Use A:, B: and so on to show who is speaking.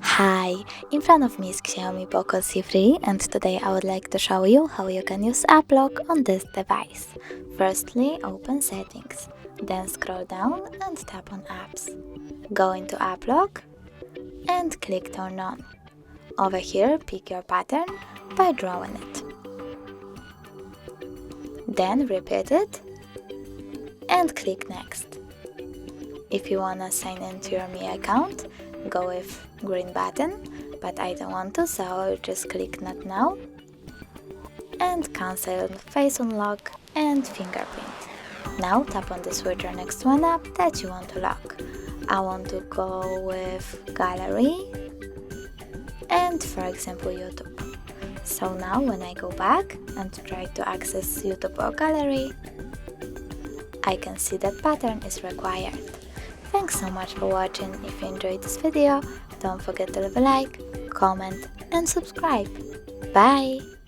A: Hi, in front of me is XIAOMI Poco C3 and today I would like to show you how you can use App Lock on this device. Firstly, open Settings, then scroll down and tap on Apps. Go into App Lock and click Turn On. Over here, pick your pattern by drawing it. Then repeat it and click Next. If you wanna sign into your Mi account, go with green button, but I don't want to, so I'll just click Not Now and cancel Face Unlock and Fingerprint. Now tap on the switcher next to an app that you want to lock. I want to go with Gallery and, for example, YouTube. So now when I go back and try to access YouTube or Gallery, I can see that pattern is required. Thanks so much for watching. If you enjoyed this video, don't forget to leave a like, comment and subscribe. Bye!